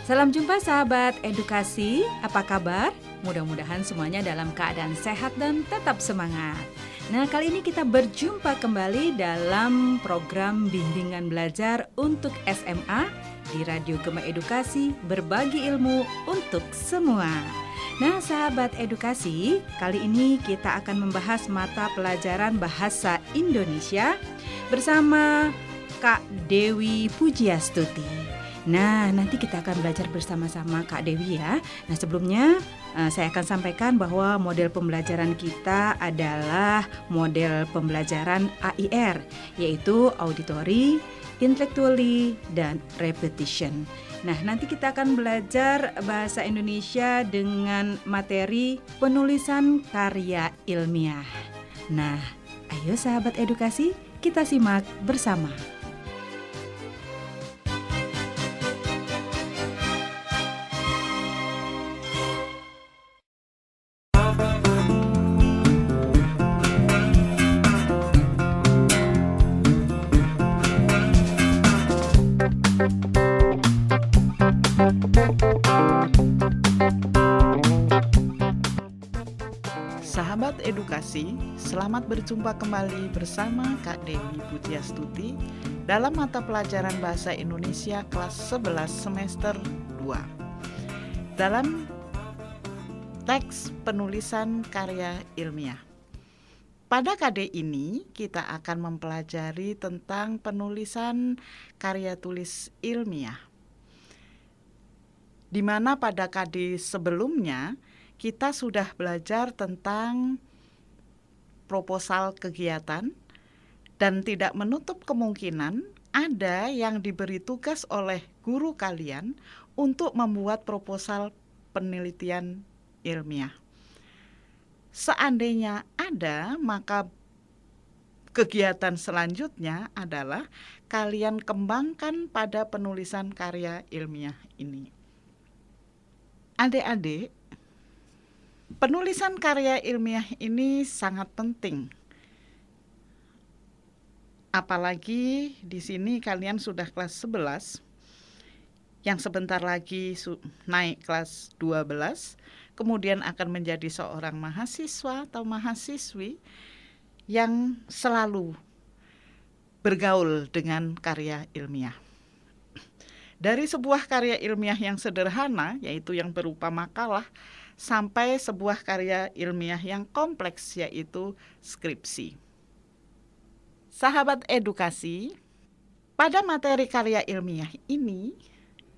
Salam jumpa sahabat edukasi, apa kabar? Mudah-mudahan semuanya dalam keadaan sehat dan tetap semangat. Nah, kali ini kita berjumpa kembali dalam program bimbingan belajar untuk SMA di Radio Gema Edukasi, berbagi ilmu untuk semua. Nah, sahabat edukasi, kali ini kita akan membahas mata pelajaran Bahasa Indonesia bersama Kak Dewi Pujiastuti. Nah, nanti kita akan belajar bersama-sama Kak Dewi ya. Nah, sebelumnya saya akan sampaikan bahwa model pembelajaran kita adalah model pembelajaran AIR, yaitu auditory, intellectually, dan repetition. Nah, nanti kita akan belajar bahasa Indonesia dengan materi penulisan karya ilmiah. Nah, ayo sahabat edukasi, kita simak bersama. Sahabat edukasi, selamat berjumpa kembali bersama Kak Dewi Pujiastuti dalam mata pelajaran Bahasa Indonesia kelas 11 semester 2. Dalam teks penulisan karya ilmiah. Pada KD ini kita akan mempelajari tentang penulisan karya tulis ilmiah. Di mana pada KD sebelumnya kita sudah belajar tentang proposal kegiatan dan tidak menutup kemungkinan ada yang diberi tugas oleh guru kalian untuk membuat proposal penelitian ilmiah. Seandainya ada, maka kegiatan selanjutnya adalah kalian kembangkan pada penulisan karya ilmiah ini. Adik-adik, penulisan karya ilmiah ini sangat penting. Apalagi di sini kalian sudah kelas 11, yang sebentar lagi naik kelas 12, kemudian akan menjadi seorang mahasiswa atau mahasiswi yang selalu bergaul dengan karya ilmiah. Dari sebuah karya ilmiah yang sederhana, yaitu yang berupa makalah, sampai sebuah karya ilmiah yang kompleks, yaitu skripsi. Sahabat edukasi, pada materi karya ilmiah ini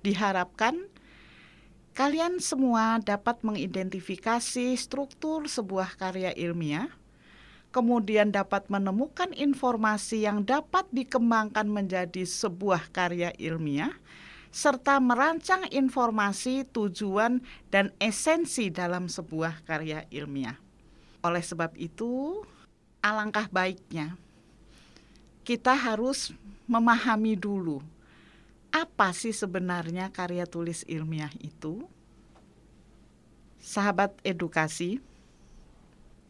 diharapkan kalian semua dapat mengidentifikasi struktur sebuah karya ilmiah, kemudian dapat menemukan informasi yang dapat dikembangkan menjadi sebuah karya ilmiah, serta merancang informasi, tujuan, dan esensi dalam sebuah karya ilmiah. Oleh sebab itu, alangkah baiknya kita harus memahami dulu apa sih sebenarnya karya tulis ilmiah itu. Sahabat edukasi,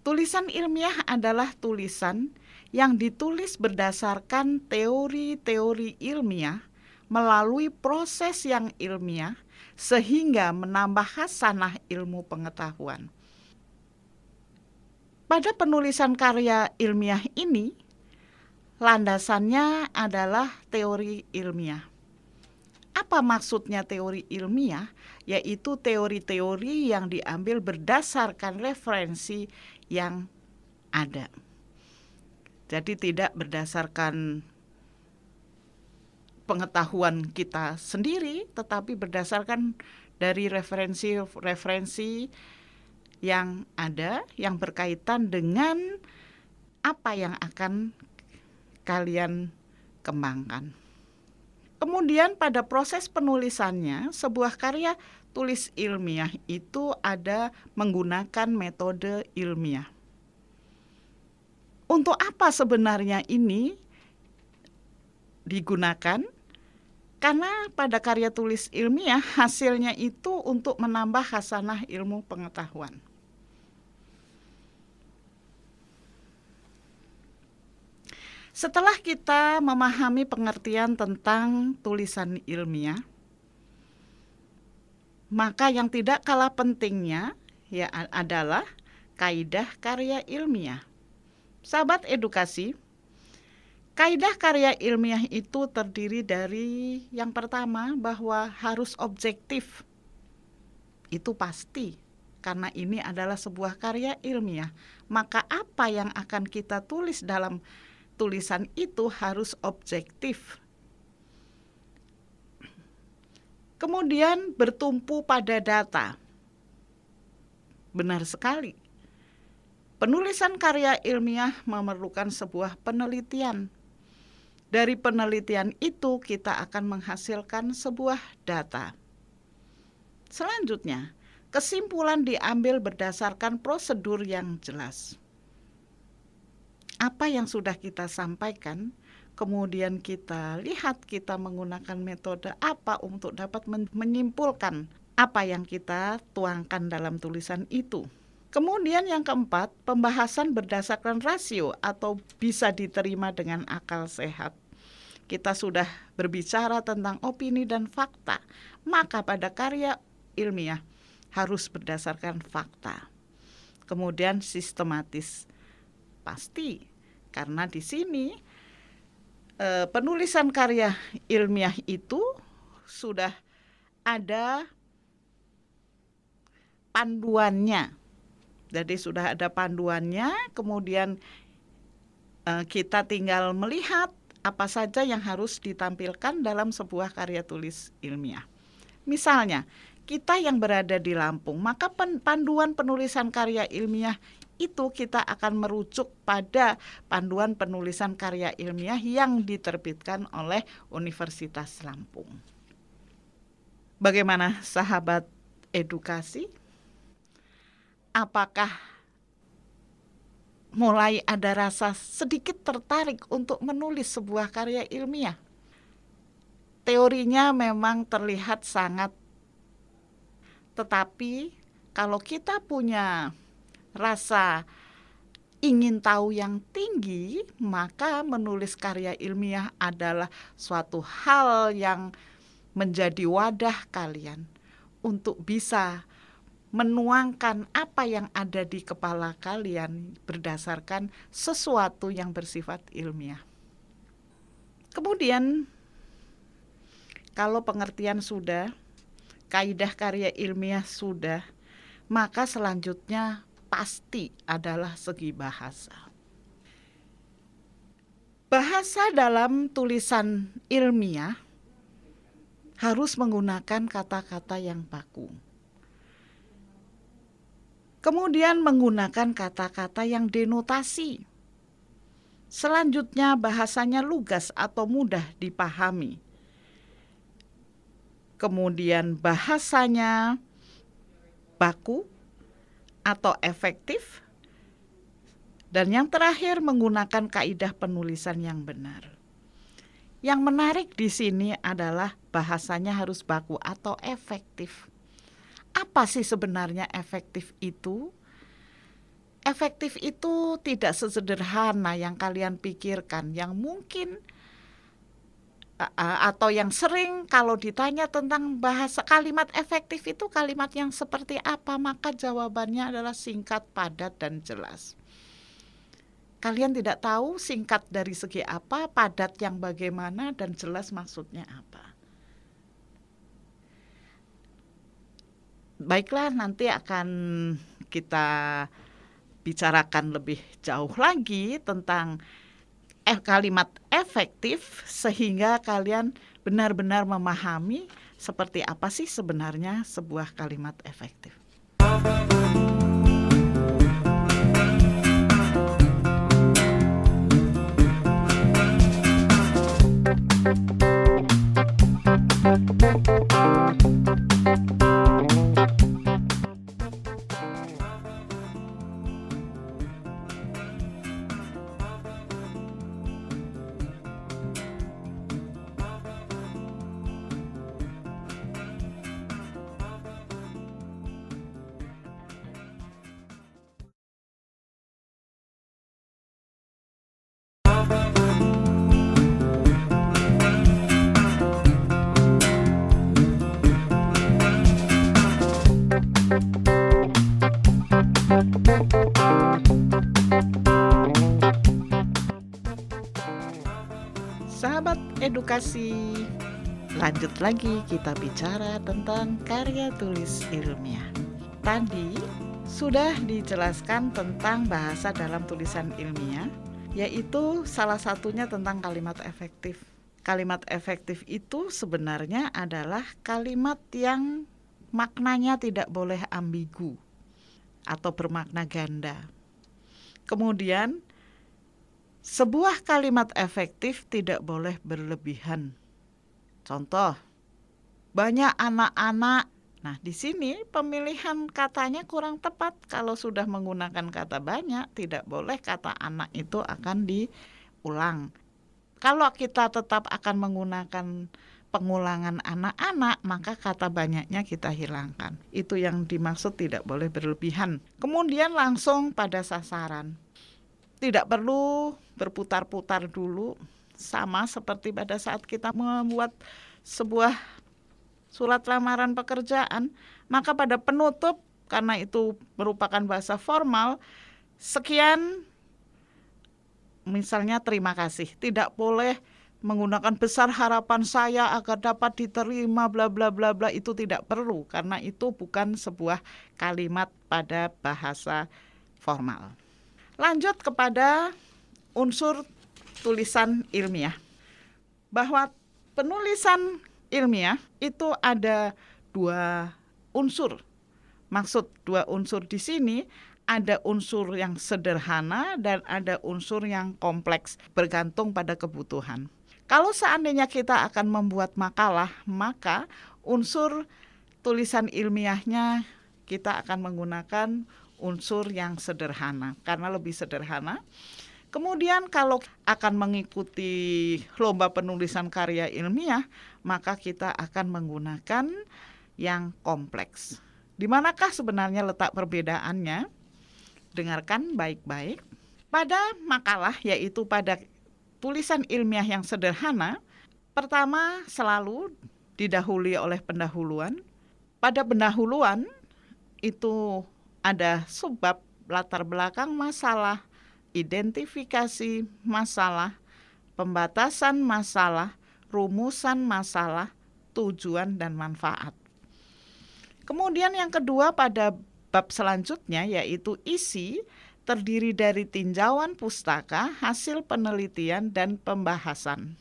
tulisan ilmiah adalah tulisan yang ditulis berdasarkan teori-teori ilmiah melalui proses yang ilmiah sehingga menambah khasanah ilmu pengetahuan. Pada penulisan karya ilmiah ini, landasannya adalah teori ilmiah. Apa maksudnya teori ilmiah? Yaitu teori-teori yang diambil berdasarkan referensi yang ada. Jadi tidak berdasarkan pengetahuan kita sendiri, tetapi berdasarkan dari referensi-referensi yang ada, yang berkaitan dengan apa yang akan kalian kembangkan. Kemudian pada proses penulisannya, sebuah karya tulis ilmiah itu ada menggunakan metode ilmiah. Untuk apa sebenarnya ini digunakan? Karena pada karya tulis ilmiah hasilnya itu untuk menambah khasanah ilmu pengetahuan. Setelah kita memahami pengertian tentang tulisan ilmiah, Maka yang tidak kalah pentingnya adalah kaidah karya ilmiah. Sahabat edukasi, kaidah karya ilmiah itu terdiri dari yang pertama bahwa harus objektif. Itu pasti, karena ini adalah sebuah karya ilmiah. Maka apa yang akan kita tulis dalam tulisan itu harus objektif. Kemudian bertumpu pada data. Benar sekali. Penulisan karya ilmiah memerlukan sebuah penelitian. Dari penelitian itu kita akan menghasilkan sebuah data. Selanjutnya, kesimpulan diambil berdasarkan prosedur yang jelas. Apa yang sudah kita sampaikan, kemudian kita lihat kita menggunakan metode apa untuk dapat menyimpulkan apa yang kita tuangkan dalam tulisan itu. Kemudian yang keempat, pembahasan berdasarkan rasio atau bisa diterima dengan akal sehat. Kita sudah berbicara tentang opini dan fakta, maka pada karya ilmiah harus berdasarkan fakta. Kemudian sistematis, pasti, karena di sini penulisan karya ilmiah itu sudah ada panduannya. Jadi sudah ada panduannya, kemudian kita tinggal melihat apa saja yang harus ditampilkan dalam sebuah karya tulis ilmiah. Misalnya, kita yang berada di Lampung, maka panduan penulisan karya ilmiah itu kita akan merujuk pada panduan penulisan karya ilmiah yang diterbitkan oleh Universitas Lampung. Bagaimana sahabat edukasi? Apakah mulai ada rasa sedikit tertarik untuk menulis sebuah karya ilmiah? Teorinya memang terlihat sangat, tetapi kalau kita punya rasa ingin tahu yang tinggi, maka menulis karya ilmiah adalah suatu hal yang menjadi wadah kalian untuk bisa menuangkan apa yang ada di kepala kalian berdasarkan sesuatu yang bersifat ilmiah. Kemudian, kalau pengertian sudah, kaidah karya ilmiah sudah, maka selanjutnya pasti adalah segi bahasa. Bahasa dalam tulisan ilmiah harus menggunakan kata-kata yang baku. Kemudian menggunakan kata-kata yang denotasi. Selanjutnya bahasanya lugas atau mudah dipahami. Kemudian bahasanya baku atau efektif. Dan yang terakhir menggunakan kaidah penulisan yang benar. Yang menarik di sini adalah bahasanya harus baku atau efektif. Apa sih sebenarnya efektif itu? Efektif itu tidak sesederhana yang kalian pikirkan, yang mungkin atau yang sering kalau ditanya tentang bahasa kalimat efektif itu kalimat yang seperti apa, maka jawabannya adalah singkat, padat, dan jelas. Kalian tidak tahu singkat dari segi apa, padat yang bagaimana, dan jelas maksudnya apa. Baiklah, nanti akan kita bicarakan lebih jauh lagi tentang kalimat efektif sehingga kalian benar-benar memahami seperti apa sih sebenarnya sebuah kalimat efektif. Sahabat edukasi, lanjut lagi kita bicara tentang karya tulis ilmiah. Tadi sudah dijelaskan tentang bahasa dalam tulisan ilmiah, yaitu salah satunya tentang kalimat efektif. Kalimat efektif itu sebenarnya adalah kalimat yang maknanya tidak boleh ambigu atau bermakna ganda. Kemudian, sebuah kalimat efektif tidak boleh berlebihan. Contoh, banyak anak-anak. Nah, di sini pemilihan katanya kurang tepat. Kalau sudah menggunakan kata banyak, tidak boleh kata anak itu akan diulang. Kalau kita tetap akan menggunakan pengulangan anak-anak, maka kata banyaknya kita hilangkan. Itu yang dimaksud tidak boleh berlebihan. Kemudian langsung pada sasaran. Tidak perlu berputar-putar dulu, sama seperti pada saat kita membuat sebuah surat lamaran pekerjaan, maka pada penutup, karena itu merupakan bahasa formal, sekian, misalnya terima kasih, tidak boleh menggunakan besar harapan saya agar dapat diterima bla bla bla bla, itu tidak perlu, karena itu bukan sebuah kalimat pada bahasa formal. Lanjut kepada unsur tulisan ilmiah. Bahwa penulisan ilmiah itu ada 2 unsur. Maksud 2 unsur di sini, ada unsur yang sederhana dan ada unsur yang kompleks, bergantung pada kebutuhan. Kalau seandainya kita akan membuat makalah, maka unsur tulisan ilmiahnya kita akan menggunakan unsur yang sederhana, karena lebih sederhana. Kemudian kalau akan mengikuti lomba penulisan karya ilmiah, maka kita akan menggunakan yang kompleks. Di manakah sebenarnya letak perbedaannya? Dengarkan baik-baik. Pada makalah, yaitu pada tulisan ilmiah yang sederhana, pertama selalu didahului oleh pendahuluan. Pada pendahuluan itu ada subbab, latar belakang masalah, identifikasi masalah, pembatasan masalah, rumusan masalah, tujuan dan manfaat. Kemudian yang kedua pada bab selanjutnya yaitu isi, terdiri dari tinjauan pustaka, hasil penelitian dan pembahasan.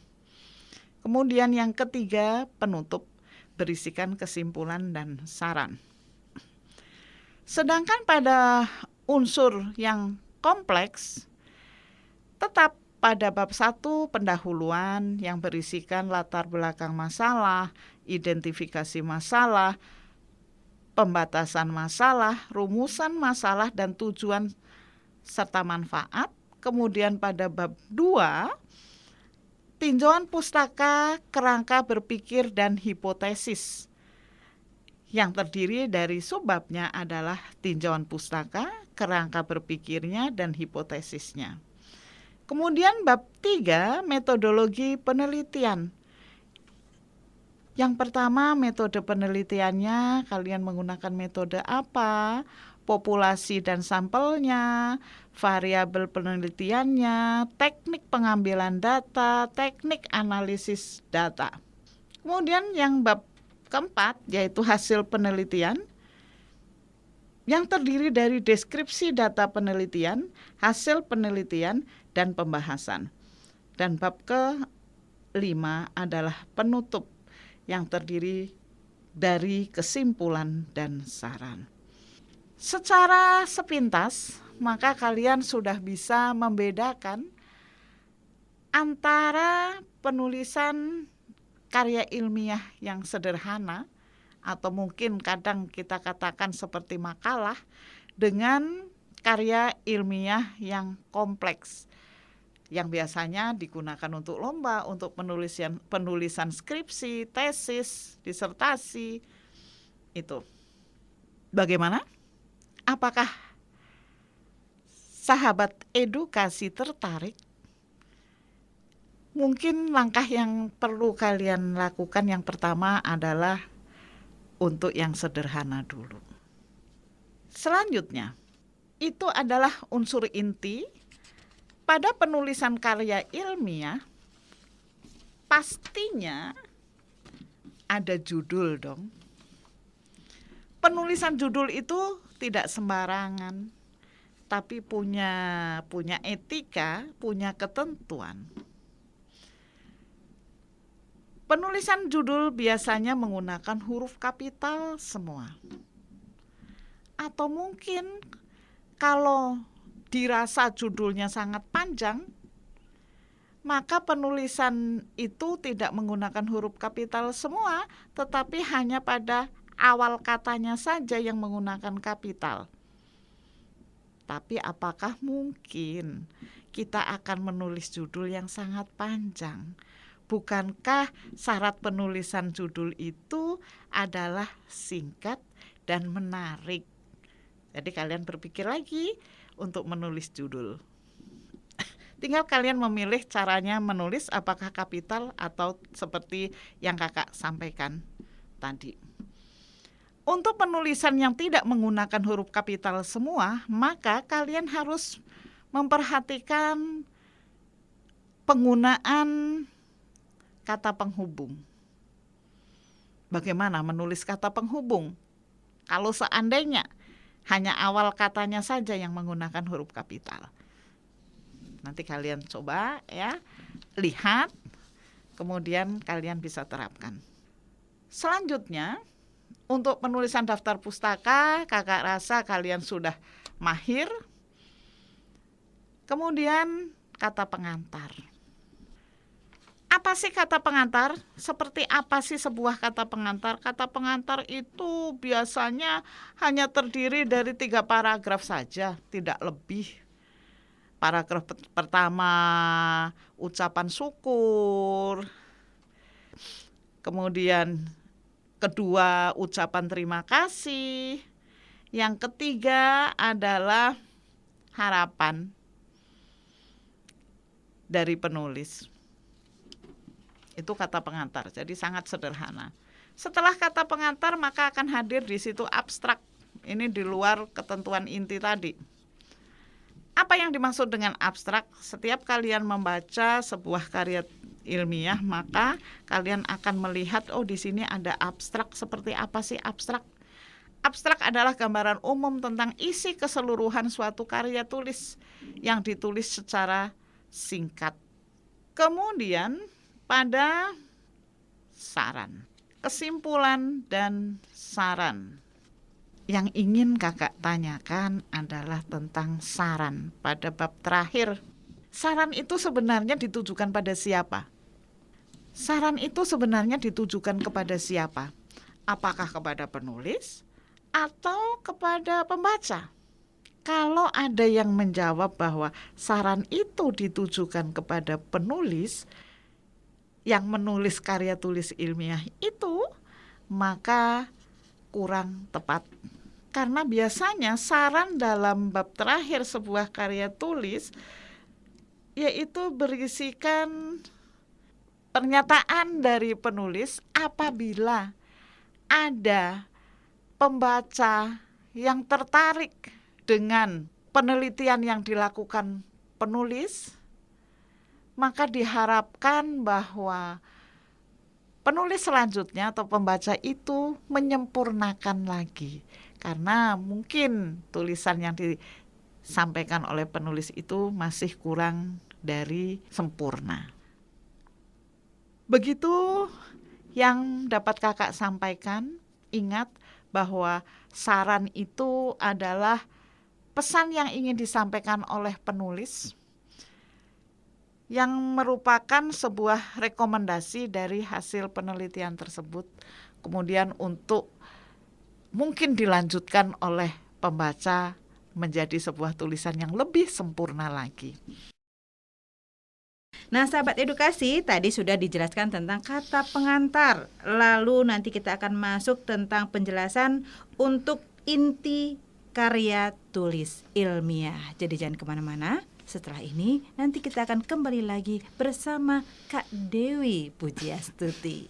Kemudian yang ketiga penutup, berisikan kesimpulan dan saran. Sedangkan pada unsur yang kompleks, tetap pada bab 1 pendahuluan yang berisikan latar belakang masalah, identifikasi masalah, pembatasan masalah, rumusan masalah dan tujuan serta manfaat. Kemudian pada bab 2, tinjauan pustaka, kerangka berpikir dan hipotesis. Yang terdiri dari subbabnya adalah tinjauan pustaka, kerangka berpikirnya, dan hipotesisnya. Kemudian bab 3, metodologi penelitian. Yang pertama, metode penelitiannya, kalian menggunakan metode apa, populasi dan sampelnya, variabel penelitiannya, teknik pengambilan data, teknik analisis data. Kemudian yang bab keempat, yaitu hasil penelitian, yang terdiri dari deskripsi data penelitian, hasil penelitian, dan pembahasan. Dan bab ke-5 adalah penutup, yang terdiri dari kesimpulan dan saran. Secara sepintas, maka kalian sudah bisa membedakan antara penulisan karya ilmiah yang sederhana, atau mungkin kadang kita katakan seperti makalah, dengan karya ilmiah yang kompleks, yang biasanya digunakan untuk lomba, untuk penulisan skripsi, tesis, disertasi. Itu. Bagaimana? Apakah sahabat edukasi tertarik? Mungkin langkah yang perlu kalian lakukan yang pertama adalah untuk yang sederhana dulu. Selanjutnya, itu adalah unsur inti pada penulisan karya ilmiah. Pastinya ada judul dong. Penulisan judul itu tidak sembarangan, tapi punya etika, punya ketentuan. Penulisan judul biasanya menggunakan huruf kapital semua. Atau mungkin kalau dirasa judulnya sangat panjang, maka penulisan itu tidak menggunakan huruf kapital semua, tetapi hanya pada awal katanya saja yang menggunakan kapital. Tapi apakah mungkin kita akan menulis judul yang sangat panjang? Bukankah syarat penulisan judul itu adalah singkat dan menarik? Jadi kalian berpikir lagi untuk menulis judul. Tinggal kalian memilih caranya menulis, apakah kapital atau seperti yang kakak sampaikan tadi. Untuk penulisan yang tidak menggunakan huruf kapital semua, maka kalian harus memperhatikan penggunaan kata penghubung. Bagaimana menulis kata penghubung? Kalau seandainya hanya awal katanya saja yang menggunakan huruf kapital. Nanti kalian coba ya, lihat, kemudian kalian bisa terapkan. Selanjutnya, untuk penulisan daftar pustaka, kakak rasa kalian sudah mahir. Kemudian kata pengantar. Apa sih kata pengantar? Seperti apa sih sebuah kata pengantar? Kata pengantar itu biasanya hanya terdiri dari 3 paragraf saja, tidak lebih. Paragraf pertama ucapan syukur, kemudian kedua ucapan terima kasih, yang ketiga adalah harapan dari penulis. Itu kata pengantar, jadi sangat sederhana. Setelah kata pengantar maka akan hadir di situ abstrak. Ini di luar ketentuan inti tadi. Apa yang dimaksud dengan abstrak? Setiap kalian membaca sebuah karya ilmiah, maka kalian akan melihat, oh di sini ada abstrak. Seperti apa sih abstrak? Abstrak adalah gambaran umum tentang isi keseluruhan suatu karya tulis yang ditulis secara singkat. Kemudian pada saran, kesimpulan dan saran. Yang ingin kakak tanyakan adalah tentang saran pada bab terakhir. Saran itu sebenarnya ditujukan pada siapa? Saran itu sebenarnya ditujukan kepada siapa? Apakah kepada penulis atau kepada pembaca? Kalau ada yang menjawab bahwa saran itu ditujukan kepada penulis yang menulis karya tulis ilmiah itu, maka kurang tepat. Karena biasanya saran dalam bab terakhir sebuah karya tulis yaitu berisikan pernyataan dari penulis apabila ada pembaca yang tertarik dengan penelitian yang dilakukan penulis, maka diharapkan bahwa penulis selanjutnya atau pembaca itu menyempurnakan lagi. Karena mungkin tulisan yang disampaikan oleh penulis itu masih kurang dari sempurna. Begitu yang dapat kakak sampaikan. Ingat bahwa saran itu adalah pesan yang ingin disampaikan oleh penulis, yang merupakan sebuah rekomendasi dari hasil penelitian tersebut, kemudian untuk mungkin dilanjutkan oleh pembaca menjadi sebuah tulisan yang lebih sempurna lagi. Nah, sahabat edukasi, tadi sudah dijelaskan tentang kata pengantar. Lalu nanti kita akan masuk tentang penjelasan untuk inti karya tulis ilmiah. Jadi jangan kemana-mana. Setelah ini nanti kita akan kembali lagi bersama Kak Dewi Pujiastuti.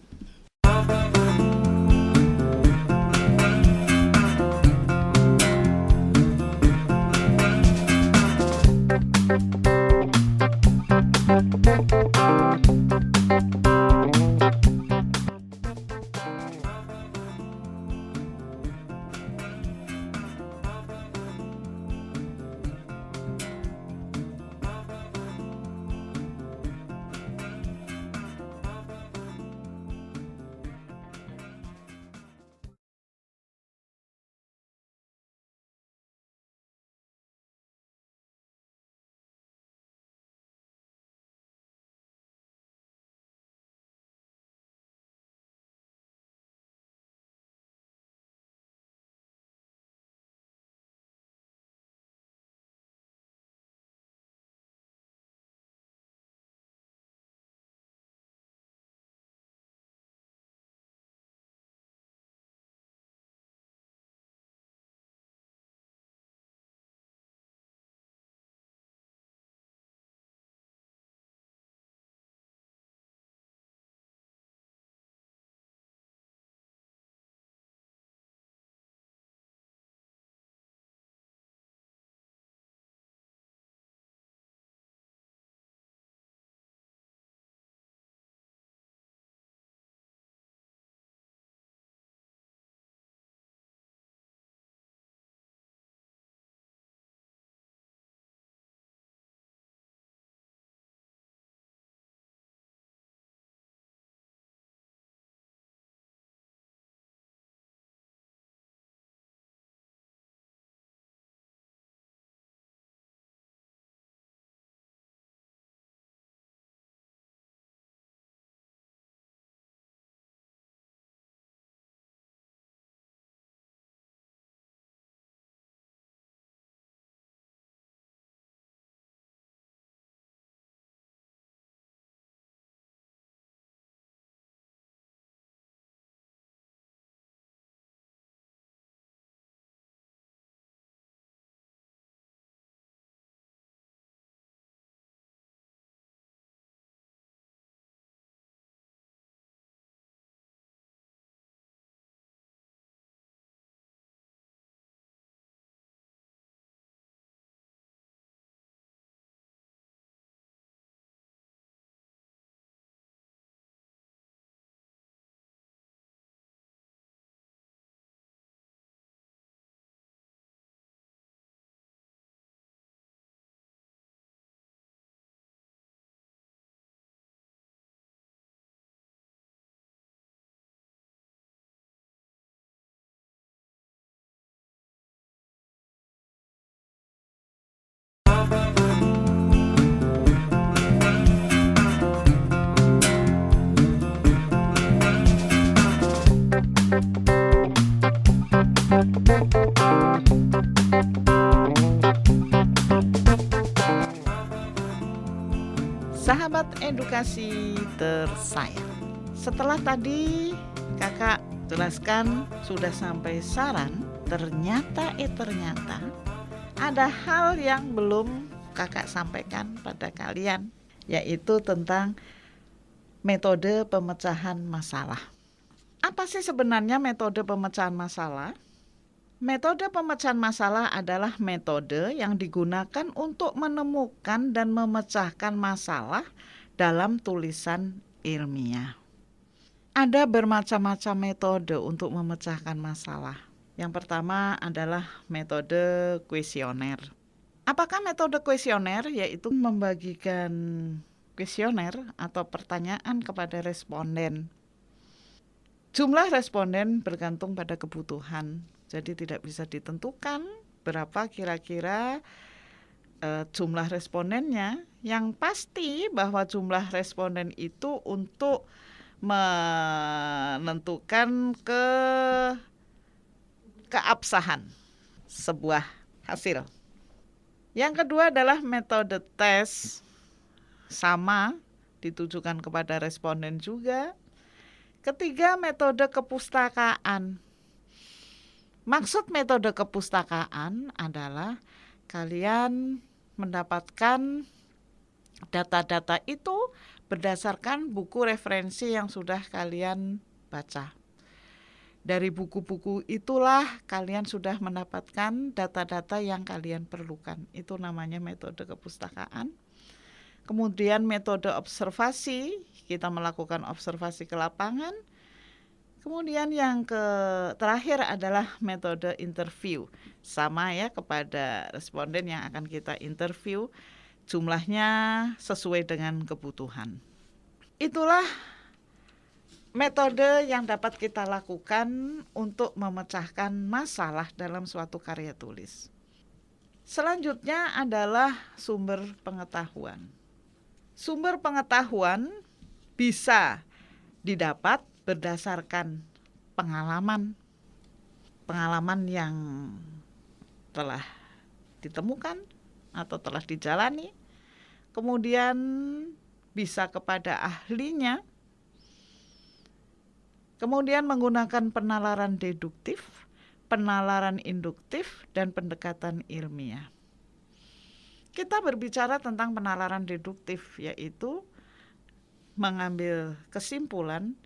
Sahabat edukasi tersayang, setelah tadi kakak jelaskan sudah sampai saran, ternyata ada hal yang belum kakak sampaikan pada kalian, yaitu tentang metode pemecahan masalah. Apa sih sebenarnya metode pemecahan masalah? Metode pemecahan masalah adalah metode yang digunakan untuk menemukan dan memecahkan masalah dalam tulisan ilmiah. Ada bermacam-macam metode untuk memecahkan masalah. Yang pertama adalah metode kuesioner. Apakah metode kuesioner? Yaitu membagikan kuesioner atau pertanyaan kepada responden. Jumlah responden bergantung pada kebutuhan. Jadi tidak bisa ditentukan berapa kira-kira jumlah respondennya. Yang pasti bahwa jumlah responden itu untuk menentukan keabsahan sebuah hasil. Yang kedua adalah metode tes, sama ditujukan kepada responden juga. Ketiga, metode kepustakaan. Maksud metode kepustakaan adalah kalian mendapatkan data-data itu berdasarkan buku referensi yang sudah kalian baca. Dari buku-buku itulah kalian sudah mendapatkan data-data yang kalian perlukan. Itu namanya metode kepustakaan. Kemudian metode observasi, kita melakukan observasi ke lapangan. Kemudian yang terakhir adalah metode interview. Sama ya kepada responden yang akan kita interview, jumlahnya sesuai dengan kebutuhan. Itulah metode yang dapat kita lakukan untuk memecahkan masalah dalam suatu karya tulis. Selanjutnya adalah sumber pengetahuan. Sumber pengetahuan bisa didapat berdasarkan pengalaman yang telah ditemukan atau telah dijalani, kemudian bisa kepada ahlinya, kemudian menggunakan penalaran deduktif, penalaran induktif, dan pendekatan ilmiah. Kita berbicara tentang penalaran deduktif, yaitu mengambil kesimpulan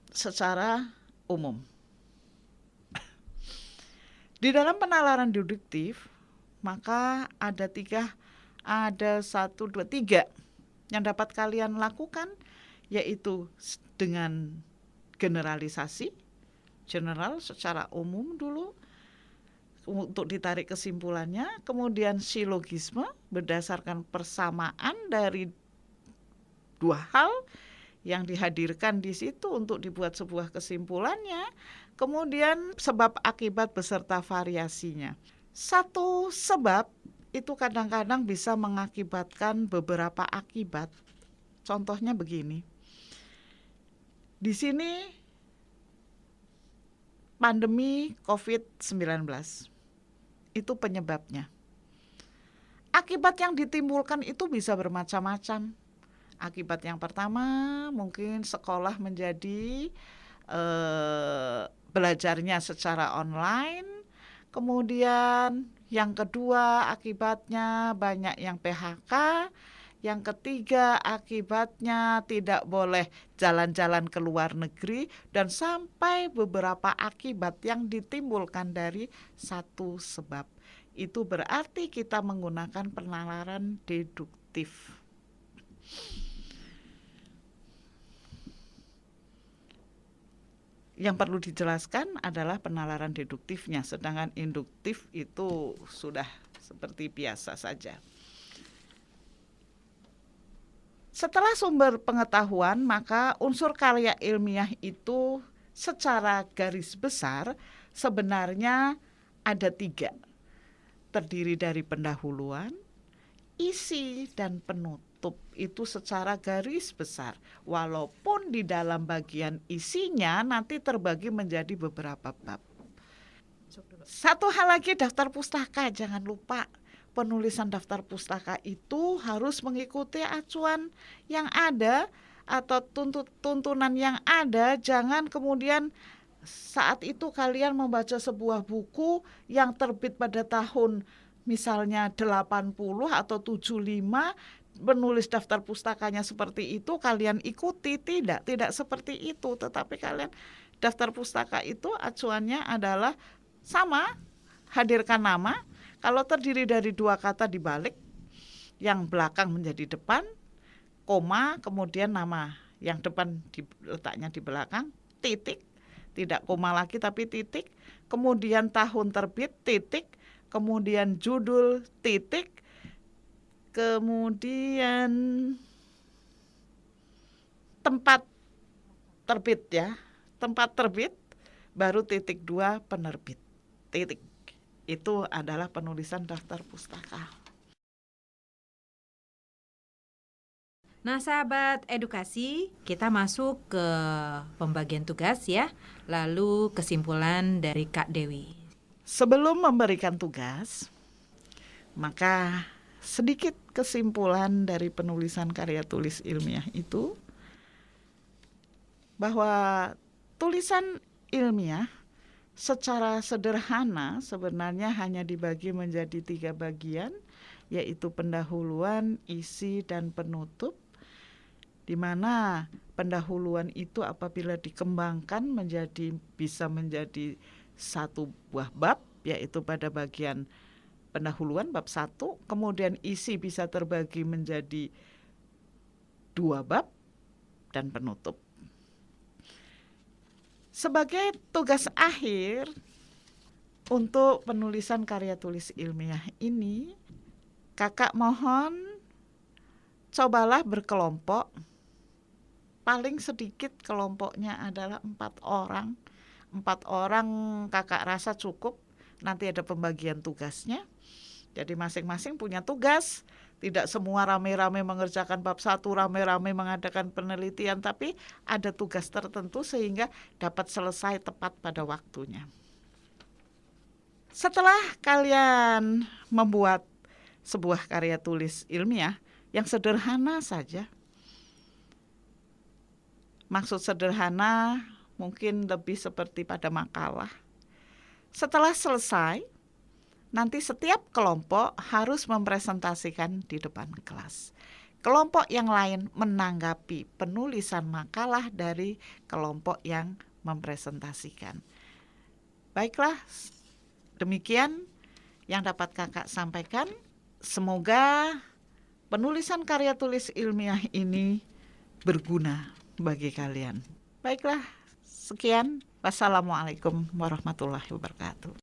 secara umum. Di dalam penalaran deduktif, maka ada tiga yang dapat kalian lakukan, yaitu dengan generalisasi, general secara umum dulu, untuk ditarik kesimpulannya, kemudian silogisme berdasarkan persamaan dari dua hal yang dihadirkan di situ untuk dibuat sebuah kesimpulannya, kemudian sebab akibat beserta variasinya. Satu sebab itu kadang-kadang bisa mengakibatkan beberapa akibat. Contohnya begini. Di sini pandemi COVID-19 itu penyebabnya. Akibat yang ditimbulkan itu bisa bermacam-macam. Akibat yang pertama mungkin sekolah menjadi belajarnya secara online. Kemudian yang kedua akibatnya banyak yang PHK. Yang ketiga akibatnya tidak boleh jalan-jalan ke luar negeri. Dan sampai beberapa akibat yang ditimbulkan dari satu sebab. Itu berarti kita menggunakan penalaran deduktif. Yang perlu dijelaskan adalah penalaran deduktifnya, sedangkan induktif itu sudah seperti biasa saja. Setelah sumber pengetahuan, maka unsur karya ilmiah itu secara garis besar sebenarnya ada 3. terdiri dari pendahuluan, isi, dan penutup itu secara garis besar. Walaupun di dalam bagian isinya nanti terbagi menjadi beberapa bab. Satu hal lagi, daftar pustaka, jangan lupa. Penulisan daftar pustaka itu harus mengikuti acuan yang ada atau tuntunan yang ada. Jangan kemudian saat itu kalian membaca sebuah buku yang terbit pada tahun misalnya 80 atau 75, menulis daftar pustakanya seperti itu, kalian ikuti. Tidak seperti itu. Tetapi kalian daftar pustaka itu acuannya adalah sama, hadirkan nama. Kalau terdiri dari 2 kata dibalik, yang belakang menjadi depan, koma, kemudian nama. Yang depan letaknya di belakang, titik. Tidak koma lagi tapi titik, kemudian tahun terbit, titik, kemudian judul, titik, kemudian tempat terbit ya, tempat terbit, baru titik 2 penerbit, titik. Itu adalah penulisan daftar pustaka. Nah, sahabat edukasi, kita masuk ke pembagian tugas ya. Lalu kesimpulan dari Kak Dewi. Sebelum memberikan tugas, maka sedikit kesimpulan dari penulisan karya tulis ilmiah itu, bahwa tulisan ilmiah secara sederhana sebenarnya hanya dibagi menjadi 3 bagian, yaitu pendahuluan, isi, dan penutup. Di mana pendahuluan itu apabila dikembangkan bisa menjadi 1 buah bab, yaitu pada bagian pendahuluan bab 1, kemudian isi bisa terbagi menjadi 2 bab, dan penutup. Sebagai tugas akhir untuk penulisan karya tulis ilmiah ini, kakak mohon cobalah berkelompok. Paling sedikit kelompoknya adalah 4 orang. 4 orang kakak rasa cukup. Nanti ada pembagian tugasnya. Jadi masing-masing punya tugas. Tidak semua rame-rame mengerjakan bab 1, rame-rame mengadakan penelitian, tapi ada tugas tertentu sehingga dapat selesai tepat pada waktunya. Setelah kalian membuat sebuah karya tulis ilmiah yang sederhana saja, maksud sederhana mungkin lebih seperti pada makalah. Setelah selesai, nanti setiap kelompok harus mempresentasikan di depan kelas. Kelompok yang lain menanggapi penulisan makalah dari kelompok yang mempresentasikan. Baiklah, demikian yang dapat kakak sampaikan. Semoga penulisan karya tulis ilmiah ini berguna bagi kalian. Baiklah, sekian. Wassalamualaikum warahmatullahi wabarakatuh.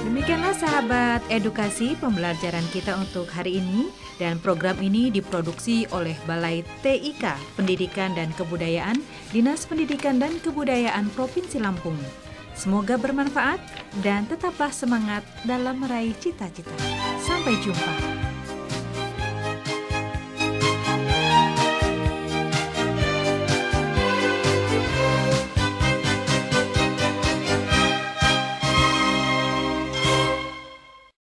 Demikianlah sahabat edukasi pembelajaran kita untuk hari ini, dan program ini diproduksi oleh Balai TIK Pendidikan dan Kebudayaan, Dinas Pendidikan dan Kebudayaan Provinsi Lampung. Semoga bermanfaat dan tetaplah semangat dalam meraih cita-cita. Sampai jumpa.